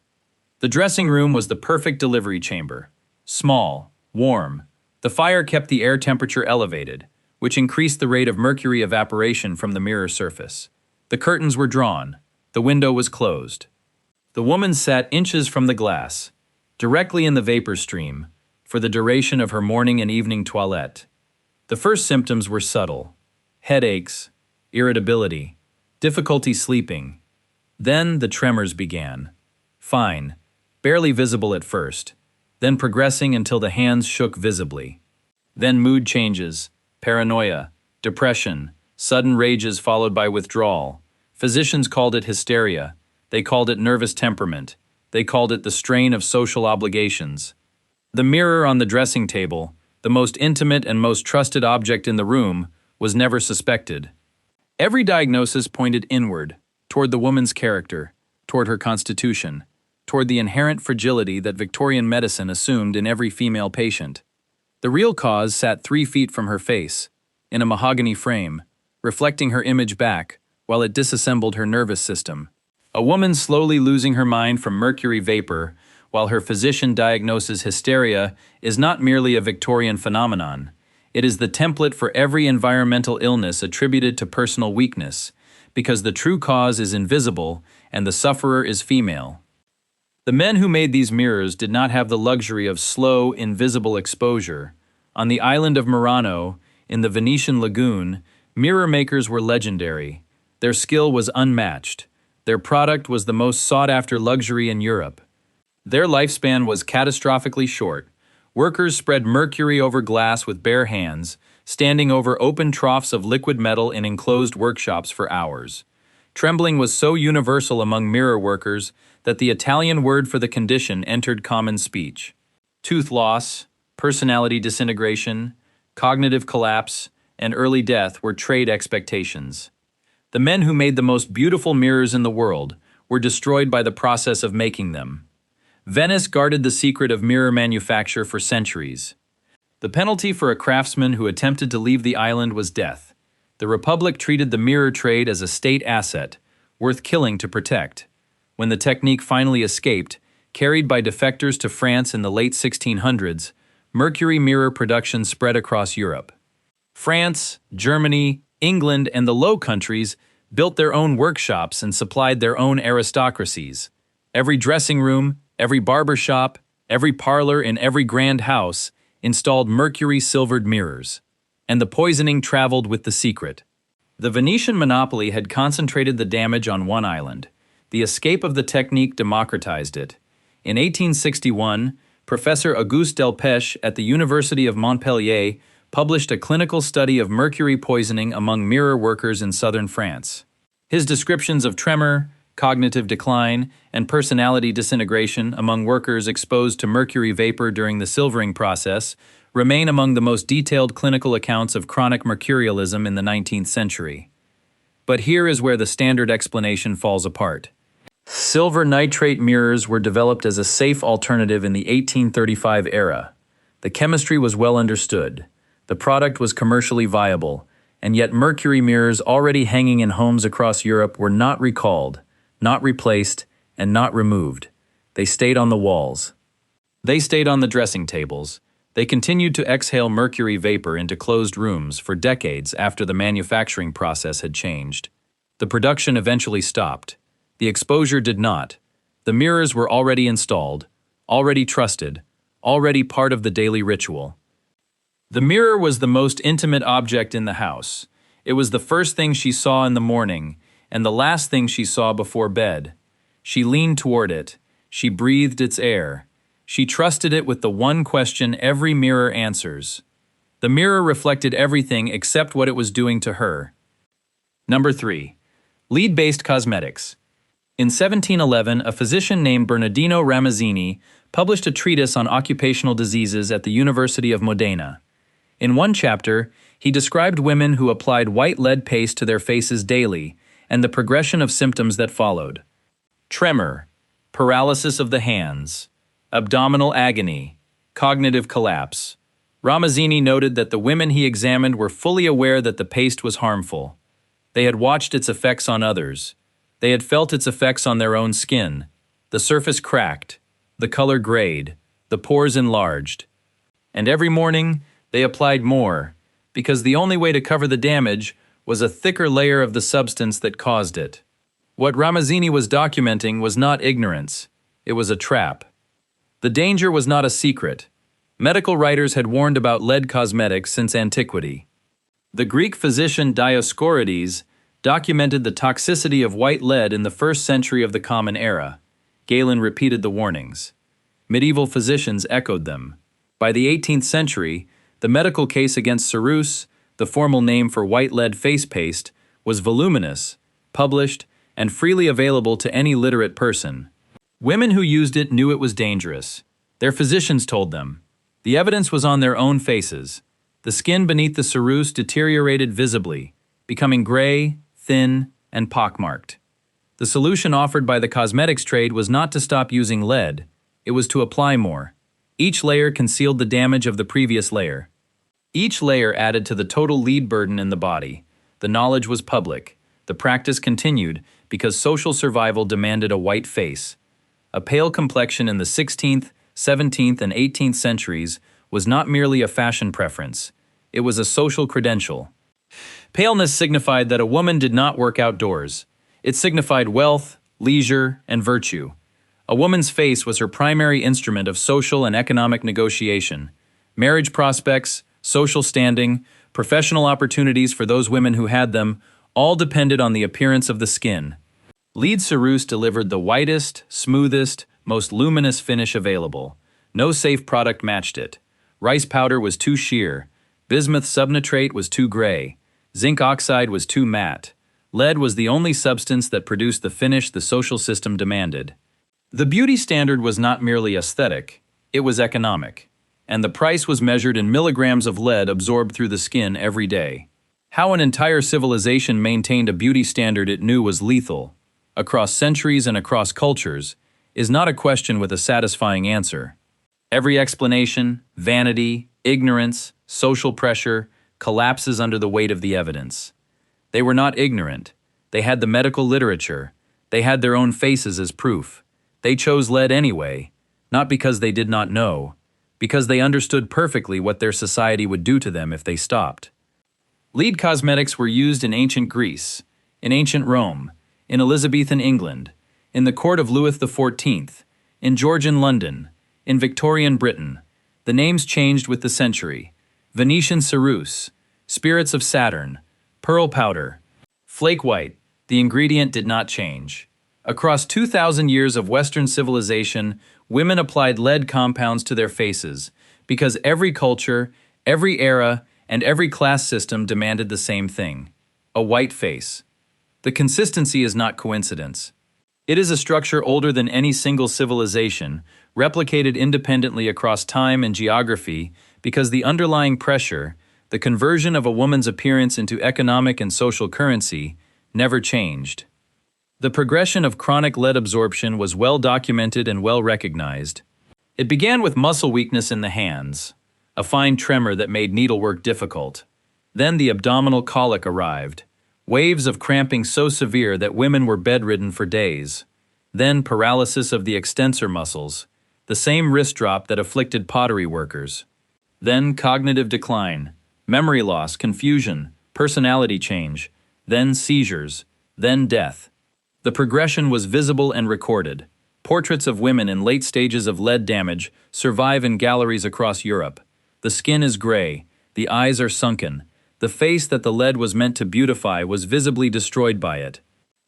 The dressing room was the perfect delivery chamber. Small, warm. The fire kept the air temperature elevated, which increased the rate of mercury evaporation from the mirror surface. The curtains were drawn. The window was closed. The woman sat inches from the glass, directly in the vapor stream, for the duration of her morning and evening toilette. The first symptoms were subtle: headaches, irritability, difficulty sleeping. Then the tremors began. Fine, barely visible at first, then progressing until the hands shook visibly. Then mood changes, paranoia, depression, sudden rages followed by withdrawal. Physicians called it hysteria. They called it nervous temperament. They called it the strain of social obligations. The mirror on the dressing table, the most intimate and most trusted object in the room, was never suspected. Every diagnosis pointed inward. toward the woman's character, toward her constitution, toward the inherent fragility that Victorian medicine assumed in every female patient. The real cause sat 3 feet from her face, in a mahogany frame, reflecting her image back, while it disassembled her nervous system. A woman slowly losing her mind from mercury vapor, while her physician diagnoses hysteria, is not merely a Victorian phenomenon. It is the template for every environmental illness attributed to personal weakness, because the true cause is invisible and the sufferer is female. The men who made these mirrors did not have the luxury of slow, invisible exposure. On the island of Murano, in the Venetian lagoon, mirror makers were legendary. Their skill was unmatched. Their product was the most sought-after luxury in Europe. Their lifespan was catastrophically short. Workers spread mercury over glass with bare hands, standing over open troughs of liquid metal in enclosed workshops for hours. Trembling was so universal among mirror workers that the Italian word for the condition entered common speech. Tooth loss, personality disintegration, cognitive collapse, and early death were trade expectations. The men who made the most beautiful mirrors in the world were destroyed by the process of making them. Venice guarded the secret of mirror manufacture for centuries. The penalty for a craftsman who attempted to leave the island was death. The Republic treated the mirror trade as a state asset, worth killing to protect. When the technique finally escaped, carried by defectors to France in the late 1600s, mercury mirror production spread across Europe. France, Germany, England, and the Low Countries built their own workshops and supplied their own aristocracies. Every dressing room, every barber shop, every parlor in every grand house installed mercury-silvered mirrors. And the poisoning traveled with the secret. The Venetian monopoly had concentrated the damage on one island. The escape of the technique democratized it. In 1861, Professor Auguste Delpech at the University of Montpellier published a clinical study of mercury poisoning among mirror workers in southern France. His descriptions of tremor, cognitive decline, and personality disintegration among workers exposed to mercury vapor during the silvering process remain among the most detailed clinical accounts of chronic mercurialism in the 19th century. But here is where the standard explanation falls apart. Silver nitrate mirrors were developed as a safe alternative in the 1835 era. The chemistry was well understood. The product was commercially viable, and yet mercury mirrors already hanging in homes across Europe were not recalled, not replaced, and not removed. They stayed on the walls. They stayed on the dressing tables. They continued to exhale mercury vapor into closed rooms for decades after the manufacturing process had changed. The production eventually stopped. The exposure did not. The mirrors were already installed, already trusted, already part of the daily ritual. The mirror was the most intimate object in the house. It was the first thing she saw in the morning, and the last thing she saw before bed. She leaned toward it. She breathed its air. She trusted it with the one question every mirror answers. The mirror reflected everything except what it was doing to her. Number 3. Lead-based cosmetics. In 1711, a physician named Bernardino Ramazzini published a treatise on occupational diseases at the University of Modena. In one chapter, he described women who applied white lead paste to their faces daily and the progression of symptoms that followed. Tremor, paralysis of the hands, abdominal agony, cognitive collapse. Ramazzini noted that the women he examined were fully aware that the paste was harmful. They had watched its effects on others. They had felt its effects on their own skin. The surface cracked, the color grayed, the pores enlarged. And every morning, they applied more, because the only way to cover the damage was a thicker layer of the substance that caused it. What Ramazzini was documenting was not ignorance. It was a trap. The danger was not a secret. Medical writers had warned about lead cosmetics since antiquity. The Greek physician Dioscorides documented the toxicity of white lead in the 1st century of the Common Era. Galen repeated the warnings. Medieval physicians echoed them. By the 18th century, the medical case against ceruse, the formal name for white lead face paste, was voluminous, published, and freely available to any literate person. Women who used it knew it was dangerous. Their physicians told them. The evidence was on their own faces. The skin beneath the ceruse deteriorated visibly, becoming gray, thin, and pockmarked. The solution offered by the cosmetics trade was not to stop using lead, it was to apply more. Each layer concealed the damage of the previous layer. Each layer added to the total lead burden in the body. The knowledge was public. The practice continued because social survival demanded a white face. A pale complexion in the 16th, 17th, and 18th centuries was not merely a fashion preference. It was a social credential. Paleness signified that a woman did not work outdoors. It signified wealth, leisure, and virtue. A woman's face was her primary instrument of social and economic negotiation. Marriage prospects, social standing, professional opportunities for those women who had them, all depended on the appearance of the skin. Lead ceruse delivered the whitest, smoothest, most luminous finish available. No safe product matched it. Rice powder was too sheer. Bismuth subnitrate was too gray. Zinc oxide was too matte. Lead was the only substance that produced the finish the social system demanded. The beauty standard was not merely aesthetic, it was economic. And the price was measured in milligrams of lead absorbed through the skin every day. How an entire civilization maintained a beauty standard it knew was lethal, across centuries and across cultures, is not a question with a satisfying answer. Every explanation, vanity, ignorance, social pressure, collapses under the weight of the evidence. They were not ignorant. They had the medical literature. They had their own faces as proof. They chose lead anyway, not because they did not know, because they understood perfectly what their society would do to them if they stopped. Lead cosmetics were used in ancient Greece, in ancient Rome, in Elizabethan England, in the court of Louis XIV, in Georgian London, in Victorian Britain. The names changed with the century. Venetian ceruse, spirits of Saturn, pearl powder, flake white, the ingredient did not change. Across 2,000 years of Western civilization, women applied lead compounds to their faces because every culture, every era, and every class system demanded the same thing: a white face. The consistency is not coincidence. It is a structure older than any single civilization, replicated independently across time and geography because the underlying pressure, the conversion of a woman's appearance into economic and social currency, never changed. The progression of chronic lead absorption was well documented and well recognized. It began with muscle weakness in the hands, a fine tremor that made needlework difficult. Then the abdominal colic arrived, waves of cramping so severe that women were bedridden for days. Then paralysis of the extensor muscles, the same wrist drop that afflicted pottery workers. Then cognitive decline, memory loss, confusion, personality change, then seizures, then death. The progression was visible and recorded. Portraits of women in late stages of lead damage survive in galleries across Europe. The skin is gray, the eyes are sunken. The face that the lead was meant to beautify was visibly destroyed by it.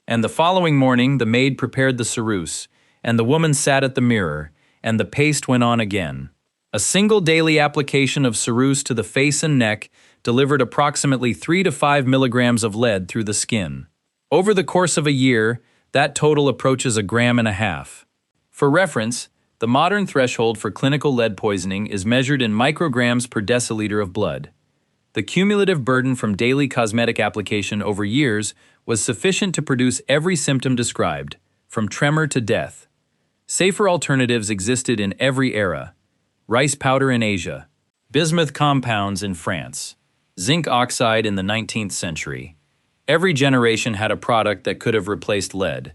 And the following morning the maid prepared the ceruse, and the woman sat at the mirror, and the paste went on again. A single daily application of ceruse to the face and neck delivered approximately 3 to 5 milligrams of lead through the skin. Over the course of a year, that total approaches 1.5 grams. For reference, the modern threshold for clinical lead poisoning is measured in micrograms per deciliter of blood. The cumulative burden from daily cosmetic application over years was sufficient to produce every symptom described, from tremor to death. Safer alternatives existed in every era. Rice powder in Asia, bismuth compounds in France, zinc oxide in the 19th century. Every generation had a product that could have replaced lead.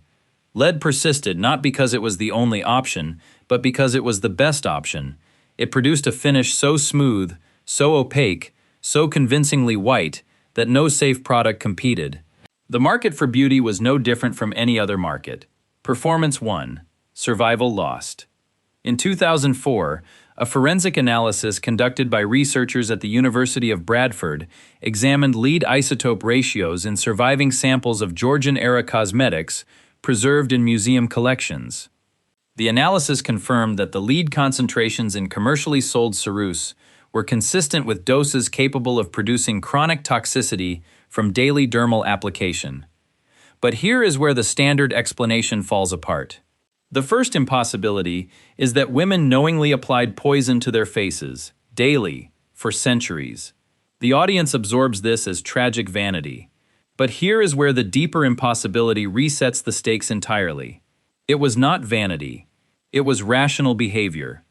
Lead persisted not because it was the only option, but because it was the best option. It produced a finish so smooth, so opaque, so convincingly white, that no safe product competed. The market for beauty was no different from any other market. Performance won, survival lost. In 2004, a forensic analysis conducted by researchers at the University of Bradford examined lead isotope ratios in surviving samples of Georgian-era cosmetics preserved in museum collections. The analysis confirmed that the lead concentrations in commercially sold ceruse were consistent with doses capable of producing chronic toxicity from daily dermal application. But here is where the standard explanation falls apart. The first impossibility is that women knowingly applied poison to their faces, daily, for centuries. The audience absorbs this as tragic vanity. But here is where the deeper impossibility resets the stakes entirely. It was not vanity. It was rational behavior.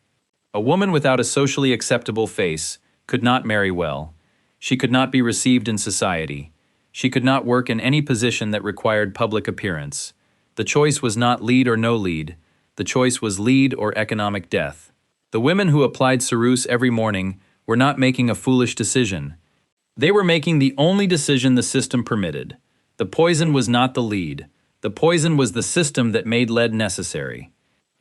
A woman without a socially acceptable face could not marry well. She could not be received in society. She could not work in any position that required public appearance. The choice was not lead or no lead. The choice was lead or economic death. The women who applied ceruse every morning were not making a foolish decision. They were making the only decision the system permitted. The poison was not the lead. The poison was the system that made lead necessary.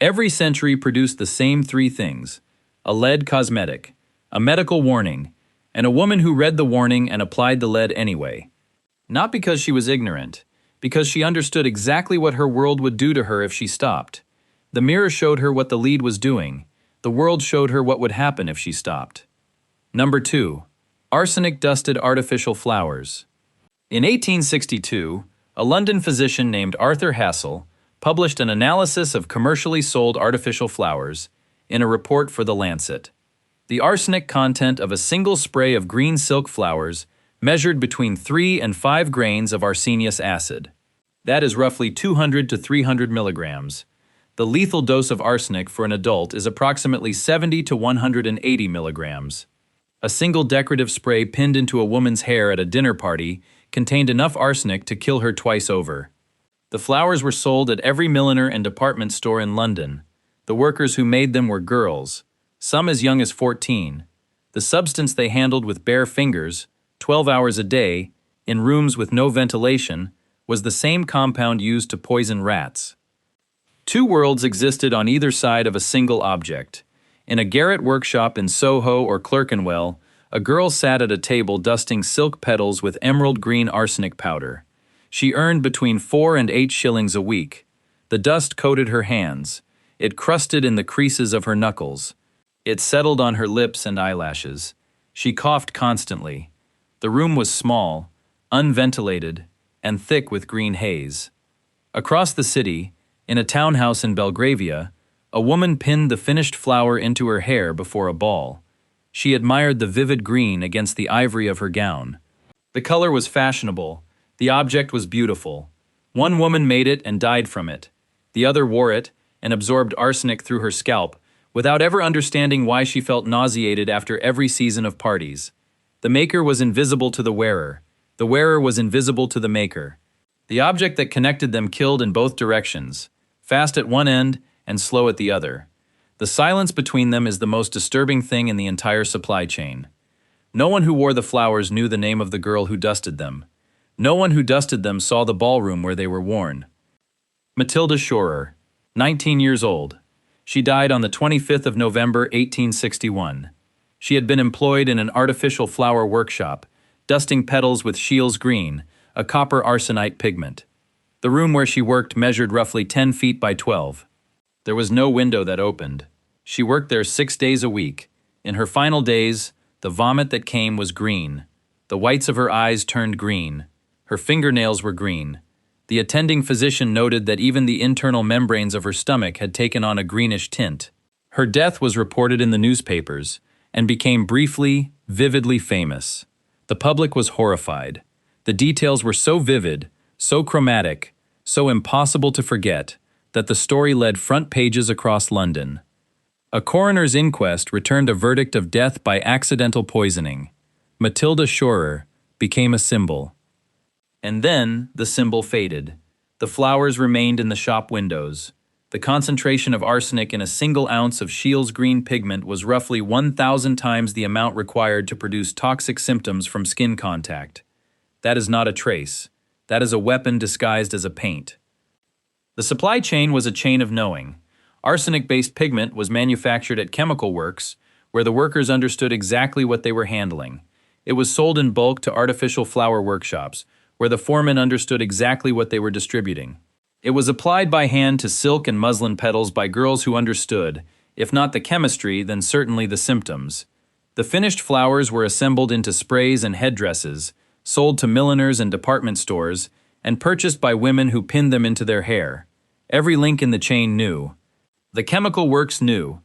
Every century produced the same three things: a lead cosmetic, a medical warning, and a woman who read the warning and applied the lead anyway. Not because she was ignorant, because she understood exactly what her world would do to her if she stopped. The mirror showed her what the lead was doing. The world showed her what would happen if she stopped. Number 2. Arsenic-dusted artificial flowers. In 1862, a London physician named Arthur Hassel published an analysis of commercially sold artificial flowers in a report for The Lancet. The arsenic content of a single spray of green silk flowers measured between 3 and 5 grains of arsenious acid. That is roughly 200 to 300 milligrams. The lethal dose of arsenic for an adult is approximately 70 to 180 milligrams. A single decorative spray pinned into a woman's hair at a dinner party contained enough arsenic to kill her twice over. The flowers were sold at every milliner and department store in London. The workers who made them were girls, some as young as 14. The substance they handled with bare fingers, 12 hours a day, in rooms with no ventilation, was the same compound used to poison rats. Two worlds existed on either side of a single object. In a garret workshop in Soho or Clerkenwell, a girl sat at a table dusting silk petals with emerald green arsenic powder. She earned between 4 and 8 shillings a week. The dust coated her hands. It crusted in the creases of her knuckles. It settled on her lips and eyelashes. She coughed constantly. The room was small, unventilated, and thick with green haze. Across the city, in a townhouse in Belgravia, a woman pinned the finished flower into her hair before a ball. She admired the vivid green against the ivory of her gown. The color was fashionable. The object was beautiful. One woman made it and died from it. The other wore it and absorbed arsenic through her scalp without ever understanding why she felt nauseated after every season of parties. The maker was invisible to the wearer. The wearer was invisible to the maker. The object that connected them killed in both directions, fast at one end and slow at the other. The silence between them is the most disturbing thing in the entire supply chain. No one who wore the flowers knew the name of the girl who dusted them. No one who dusted them saw the ballroom where they were worn. Matilda Schorer, 19 years old. She died on the 25th of November, 1861. She had been employed in an artificial flower workshop, dusting petals with Scheele's green, a copper arsenite pigment. The room where she worked measured roughly 10 feet by 12. There was no window that opened. She worked there 6 days a week. In her final days, the vomit that came was green. The whites of her eyes turned green. Her fingernails were green. The attending physician noted that even the internal membranes of her stomach had taken on a greenish tint. Her death was reported in the newspapers and became briefly, vividly famous. The public was horrified. The details were so vivid, so chromatic, so impossible to forget, that the story led front pages across London. A coroner's inquest returned a verdict of death by accidental poisoning. Matilda Schorer became a symbol. And then the symbol faded. The flowers remained in the shop windows. The concentration of arsenic in a single ounce of Scheele's green pigment was roughly 1,000 times the amount required to produce toxic symptoms from skin contact. That is not a trace. That is a weapon disguised as a paint. The supply chain was a chain of knowing. Arsenic-based pigment was manufactured at chemical works, where the workers understood exactly what they were handling. It was sold in bulk to artificial flower workshops, where the foremen understood exactly what they were distributing. It was applied by hand to silk and muslin petals by girls who understood, if not the chemistry, then certainly the symptoms. The finished flowers were assembled into sprays and headdresses, sold to milliners and department stores, and purchased by women who pinned them into their hair. Every link in the chain knew. The chemical works knew.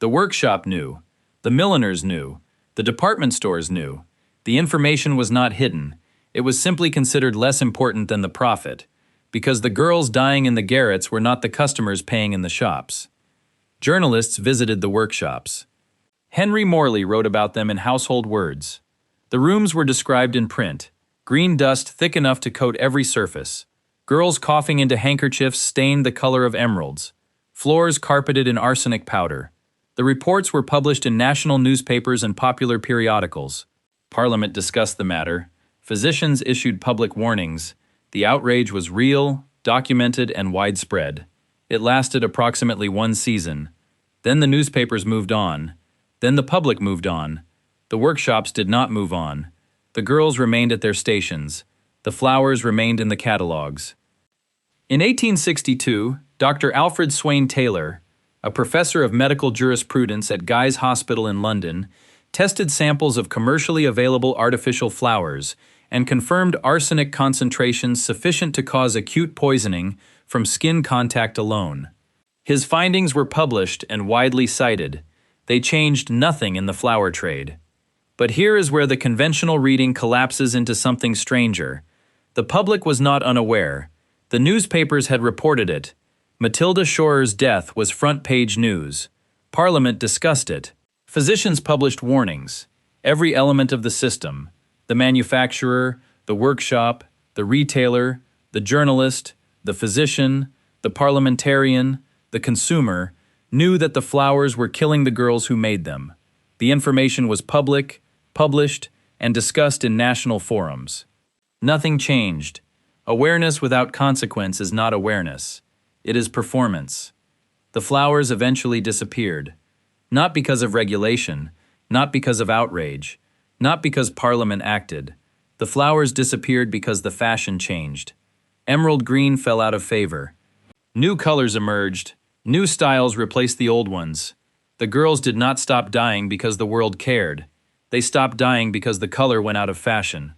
The workshop knew. The milliners knew. The department stores knew. The information was not hidden. It was simply considered less important than the profit, because the girls dying in the garrets were not the customers paying in the shops. Journalists visited the workshops. Henry Morley wrote about them in household words. The rooms were described in print: green dust thick enough to coat every surface. Girls coughing into handkerchiefs stained the color of emeralds. Floors carpeted in arsenic powder. The reports were published in national newspapers and popular periodicals. Parliament discussed the matter. Physicians issued public warnings. The outrage was real, documented, and widespread. It lasted approximately 1 season. Then the newspapers moved on. Then the public moved on. The workshops did not move on. The girls remained at their stations. The flowers remained in the catalogs. In 1862, Dr. Alfred Swain Taylor, a professor of medical jurisprudence at Guy's Hospital in London, tested samples of commercially available artificial flowers and confirmed arsenic concentrations sufficient to cause acute poisoning from skin contact alone. His findings were published and widely cited. They changed nothing in the flower trade. But here is where the conventional reading collapses into something stranger. The public was not unaware. The newspapers had reported it. Matilda Shorer's death was front-page news. Parliament discussed it. Physicians published warnings. Every element of the system, the manufacturer, the workshop, the retailer, the journalist, the physician, the parliamentarian, the consumer, knew that the flowers were killing the girls who made them. The information was public, published, and discussed in national forums. Nothing changed. Awareness without consequence is not awareness. It is performance. The flowers eventually disappeared. Not because of regulation, not because of outrage, not because Parliament acted. The flowers disappeared because the fashion changed. Emerald green fell out of favor. New colors emerged. New styles replaced the old ones. The girls did not stop dying because the world cared. They stopped dying because the color went out of fashion.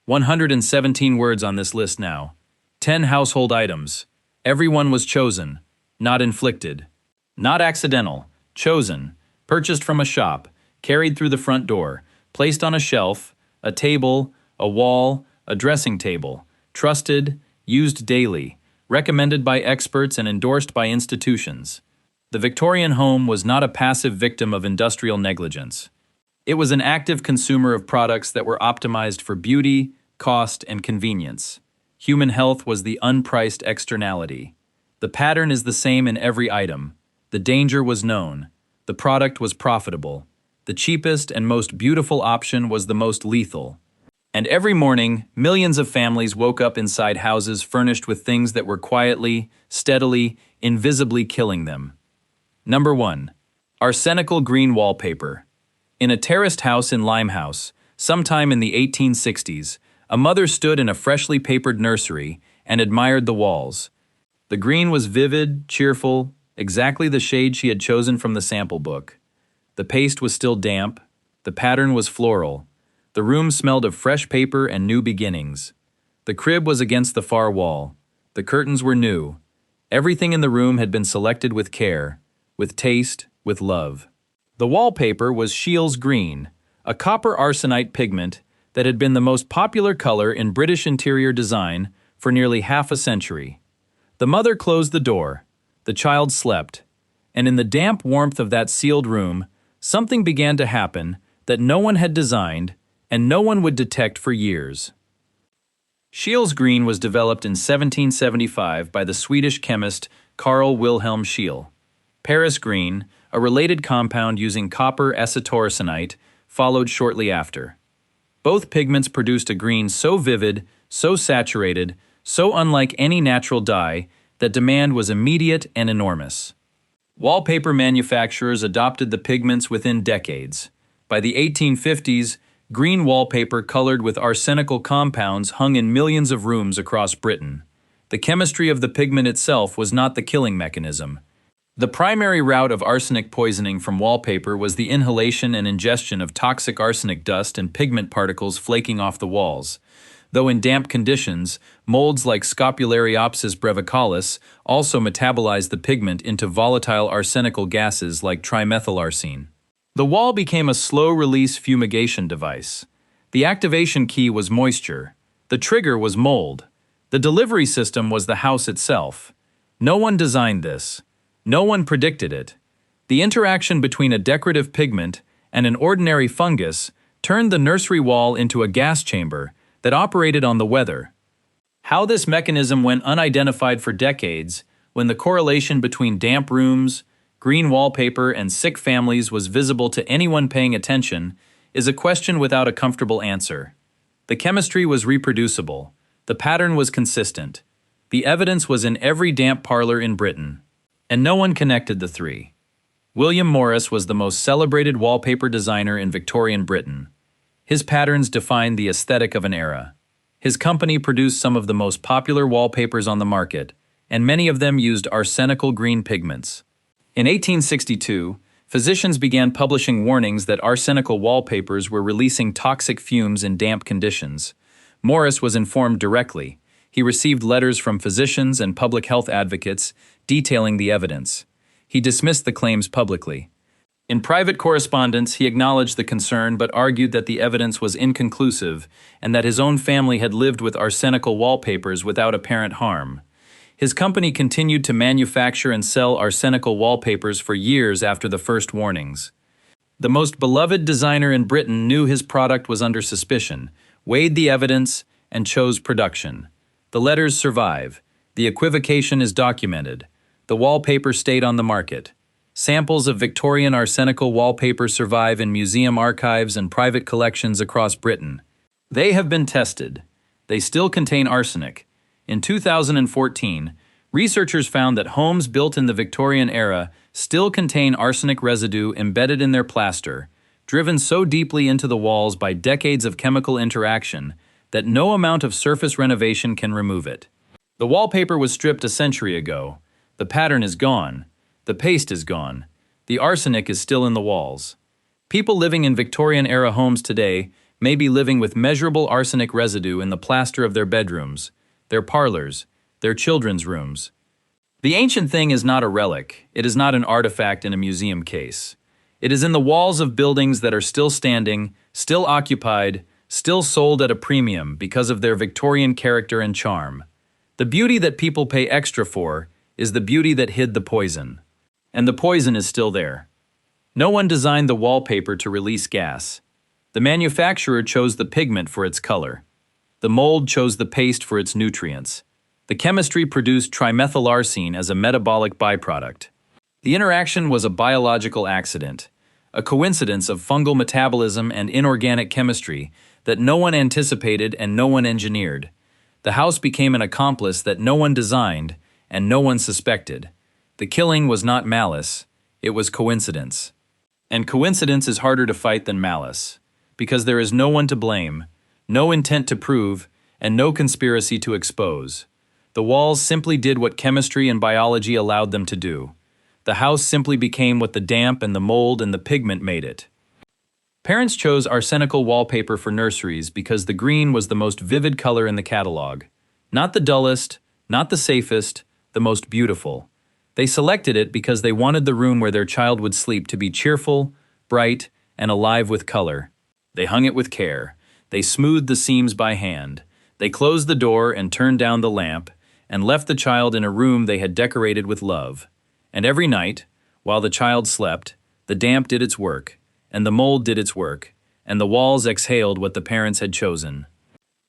117 words on this list now. 10 household items. Everyone was chosen, not inflicted. Not accidental, chosen, purchased from a shop, carried through the front door, placed on a shelf, a table, a wall, a dressing table, trusted, used daily, recommended by experts and endorsed by institutions. The Victorian home was not a passive victim of industrial negligence. It was an active consumer of products that were optimized for beauty, cost, and convenience. Human health was the unpriced externality. The pattern is the same in every item. The danger was known. The product was profitable. The cheapest and most beautiful option was the most lethal. And every morning, millions of families woke up inside houses furnished with things that were quietly, steadily, invisibly killing them. Number 1. Arsenical green wallpaper. In a terraced house in Limehouse, sometime in the 1860s, a mother stood in a freshly papered nursery and admired the walls. The green was vivid, cheerful, exactly the shade she had chosen from the sample book. The paste was still damp. The pattern was floral. The room smelled of fresh paper and new beginnings. The crib was against the far wall. The curtains were new. Everything in the room had been selected with care, with taste, with love. The wallpaper was Scheele's green, a copper arsenite pigment that had been the most popular color in British interior design for nearly half a century. The mother closed the door. The child slept. And in the damp warmth of that sealed room, something began to happen that no one had designed and no one would detect for years. Scheele's green was developed in 1775 by the Swedish chemist Carl Wilhelm Scheele. Paris green, a related compound using copper acetoarsenite, followed shortly after. Both pigments produced a green so vivid, so saturated, so unlike any natural dye that demand was immediate and enormous. Wallpaper manufacturers adopted the pigments within decades. By the 1850s, green wallpaper colored with arsenical compounds hung in millions of rooms across Britain. The chemistry of the pigment itself was not the killing mechanism. The primary route of arsenic poisoning from wallpaper was the inhalation and ingestion of toxic arsenic dust and pigment particles flaking off the walls. Though in damp conditions, molds like Scopulariopsis brevicalis also metabolize the pigment into volatile arsenical gases like trimethylarsine. The wall became a slow-release fumigation device. The activation key was moisture. The trigger was mold. The delivery system was the house itself. No one designed this. No one predicted it. The interaction between a decorative pigment and an ordinary fungus turned the nursery wall into a gas chamber that operated on the weather. How this mechanism went unidentified for decades, when the correlation between damp rooms, green wallpaper, and sick families was visible to anyone paying attention, is a question without a comfortable answer. The chemistry was reproducible. The pattern was consistent. The evidence was in every damp parlor in Britain. And no one connected the three. William Morris was the most celebrated wallpaper designer in Victorian Britain. His patterns defined the aesthetic of an era. His company produced some of the most popular wallpapers on the market, and many of them used arsenical green pigments. In 1862, physicians began publishing warnings that arsenical wallpapers were releasing toxic fumes in damp conditions. Morris was informed directly. He received letters from physicians and public health advocates detailing the evidence. He dismissed the claims publicly. In private correspondence, he acknowledged the concern but argued that the evidence was inconclusive and that his own family had lived with arsenical wallpapers without apparent harm. His company continued to manufacture and sell arsenical wallpapers for years after the first warnings. The most beloved designer in Britain knew his product was under suspicion, weighed the evidence, and chose production. The letters survive. The equivocation is documented. The wallpaper stayed on the market. Samples of Victorian arsenical wallpaper survive in museum archives and private collections across Britain. They have been tested. They still contain arsenic. In 2014, researchers found that homes built in the Victorian era still contain arsenic residue embedded in their plaster, driven so deeply into the walls by decades of chemical interaction that no amount of surface renovation can remove it. The wallpaper was stripped a century ago. The pattern is gone. The paste is gone. The arsenic is still in the walls. People living in Victorian-era homes today may be living with measurable arsenic residue in the plaster of their bedrooms, their parlors, their children's rooms. The ancient thing is not a relic. It is not an artifact in a museum case. It is in the walls of buildings that are still standing, still occupied, still sold at a premium because of their Victorian character and charm. The beauty that people pay extra for is the beauty that hid the poison. And the poison is still there. No one designed the wallpaper to release gas. The manufacturer chose the pigment for its color. The mold chose the paste for its nutrients. The chemistry produced trimethylarsine as a metabolic byproduct. The interaction was a biological accident, a coincidence of fungal metabolism and inorganic chemistry that no one anticipated and no one engineered. The house became an accomplice that no one designed and no one suspected. The killing was not malice, it was coincidence. And coincidence is harder to fight than malice, because there is no one to blame, no intent to prove, and no conspiracy to expose. The walls simply did what chemistry and biology allowed them to do. The house simply became what the damp and the mold and the pigment made it. Parents chose arsenical wallpaper for nurseries because the green was the most vivid color in the catalog. Not the dullest, not the safest, the most beautiful. They selected it because they wanted the room where their child would sleep to be cheerful, bright, and alive with color. They hung it with care. They smoothed the seams by hand. They closed the door and turned down the lamp and left the child in a room they had decorated with love. And every night, while the child slept, the damp did its work, and the mold did its work, and the walls exhaled what the parents had chosen.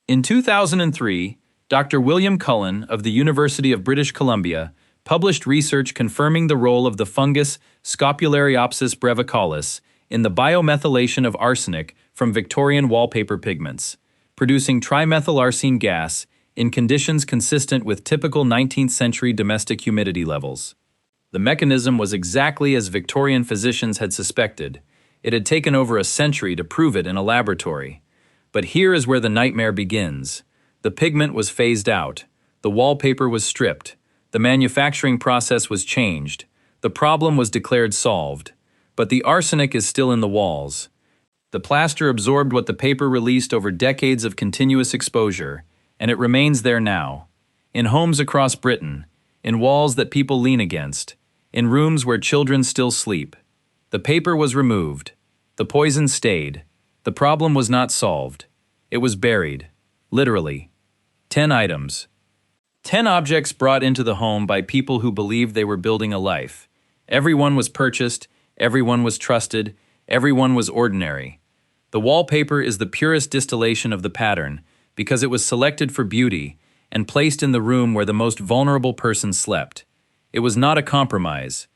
In 2003, Dr. William Cullen of the University of British Columbia published research confirming the role of the fungus Scopulariopsis brevicalis in the biomethylation of arsenic from Victorian wallpaper pigments, producing trimethylarsine gas in conditions consistent with typical 19th century domestic humidity levels. The mechanism was exactly as Victorian physicians had suspected. It had taken over a century to prove it in a laboratory. But here is where the nightmare begins. The pigment was phased out. The wallpaper was stripped. The manufacturing process was changed. The problem was declared solved. But the arsenic is still in the walls. The plaster absorbed what the paper released over decades of continuous exposure, and it remains there now. In homes across Britain, in walls that people lean against, in rooms where children still sleep. The paper was removed. The poison stayed. The problem was not solved. It was buried. Literally. 10 items. 10 objects brought into the home by people who believed they were building a life. Everyone was purchased, everyone was trusted, everyone was ordinary. The wallpaper is the purest distillation of the pattern because it was selected for beauty and placed in the room where the most vulnerable person slept. It was not a compromise.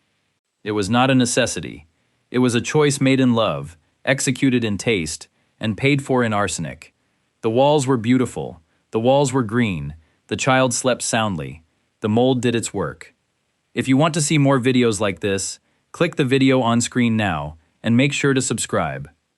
It was not a necessity. It was a choice made in love, executed in taste, and paid for in arsenic. The walls were beautiful. The walls were green. The child slept soundly. The mold did its work. If you want to see more videos like this, click the video on screen now and make sure to subscribe.